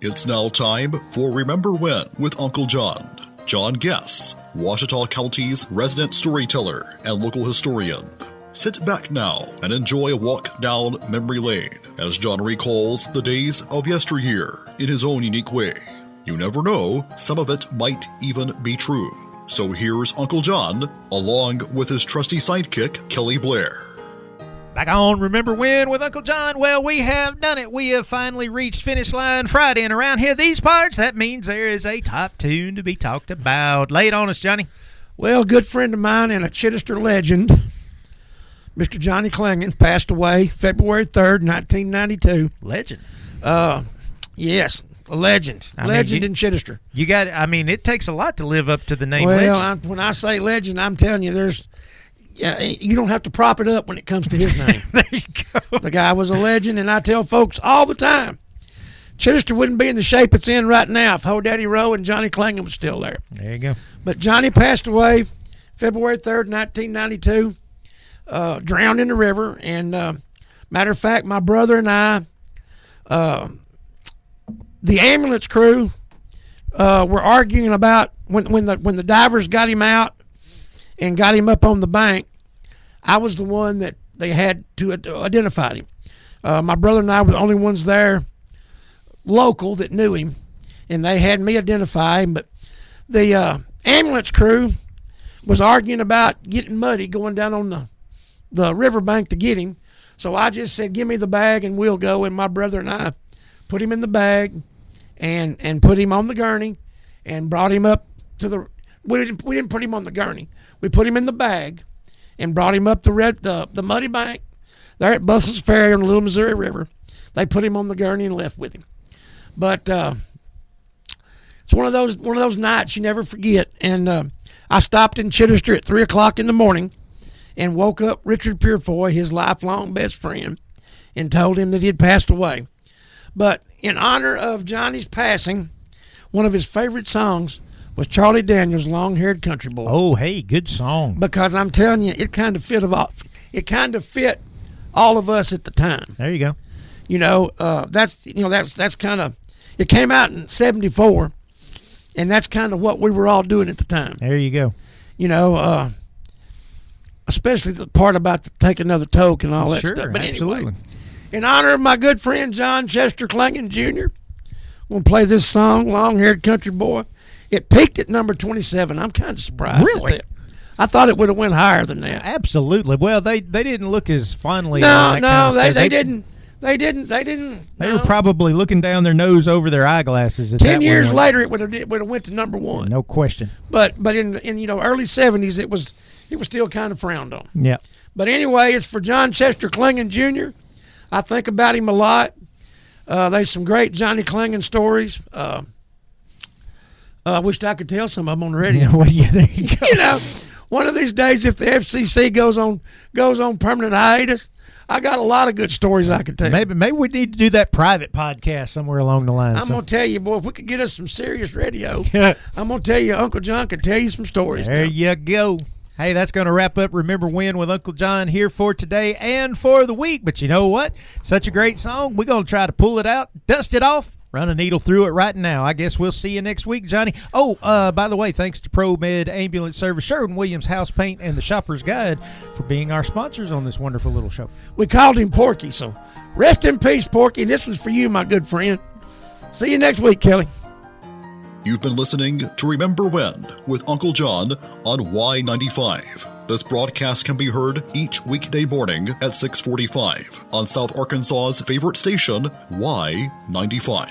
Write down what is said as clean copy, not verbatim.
It's now time for Remember When with Uncle John. John Guess, Ouachita County's resident storyteller and local historian. Sit back now and enjoy a walk down memory lane as John recalls the days of yesteryear in his own unique way. You never know, some of it might even be true. So here's Uncle John, along with his trusty sidekick, Kelly Blair. Back on Remember When with Uncle John. Well, we have done it. We have finally reached finish line Friday, and around here, these parts, that means there is a top tune to be talked about. Lay it on us, Johnny. Well, a good friend of mine and a Chittister legend, Mr. Johnny Clingan, passed away February 3rd, 1992. Legend. Yes, a legend. Legend in Chittister. You got, it takes a lot to live up to the name legend. Well, when I say legend, I'm telling you, you don't have to prop it up when it comes to his name. There you go. The guy was a legend, and I tell folks all the time, Chittister wouldn't be in the shape it's in right now if Ho Daddy Rowe and Johnny Clingan was still there. There you go. But Johnny passed away February 3rd, 1992, drowned in the river. And matter of fact, my brother and I, the ambulance crew, were arguing about when the divers got him out and got him up on the bank. I was the one that they had to identify him. My brother and I were the only ones there local that knew him, and they had me identify him. But the ambulance crew was arguing about getting muddy going down on the riverbank to get him. So I just said, give me the bag and we'll go. And my brother and I put him in the bag and put him on the gurney and brought him up to the... We didn't put him on the gurney. We put him in the bag and brought him up the muddy bank there at Bustle's Ferry on the Little Missouri River. They put him on the gurney and left with him. But it's one of those nights you never forget. And I stopped in Chittister at 3 o'clock in the morning and woke up Richard Purefoy, his lifelong best friend, and told him that he had passed away. But in honor of Johnny's passing, one of his favorite songs was Charlie Daniels' Long-Haired Country Boy. Oh, hey, good song. Because I'm telling you, it kind of fit all of us at the time. There you go. That's kind of, it came out in 74, and that's kind of what we were all doing at the time. There you go. Especially the part about the take another toke and all that sure, stuff. But absolutely. Anyway, in honor of my good friend John Chester Clingan Jr., I'm going to play this song, Long-Haired Country Boy. It peaked at number 27. I'm kind of surprised. Really? I thought it would have went higher than that. Absolutely. Well, they didn't look as fondly. No, they didn't. They didn't. They were probably looking down their nose over their eyeglasses. 10 years later, it would have went to number one. No question. But in early 70s, it was still kind of frowned on. Yeah. But anyway, it's for John Chester Clingan Jr. I think about him a lot. There's some great Johnny Clingan stories. I wished I could tell some of them on the radio. Yeah, well, yeah, there you go. One of these days, if the FCC goes on permanent hiatus, I got a lot of good stories I could tell. Maybe we need to do that private podcast somewhere along the line. I'm going to tell you, boy, if we could get us some serious radio, I'm going to tell you, Uncle John could tell you some stories. There you go. Hey, that's going to wrap up Remember When with Uncle John here for today and for the week. But you know what? Such a great song. We're going to try to pull it out, dust it off, run a needle through it right now. I guess we'll see you next week, Johnny. Oh, by the way, thanks to ProMed Ambulance Service, Sherwin-Williams House Paint, and the Shopper's Guide for being our sponsors on this wonderful little show. We called him Porky, so rest in peace, Porky. And this one's for you, my good friend. See you next week, Kelly. You've been listening to Remember When with Uncle John on Y95. This broadcast can be heard each weekday morning at 6:45 on South Arkansas's favorite station, Y95.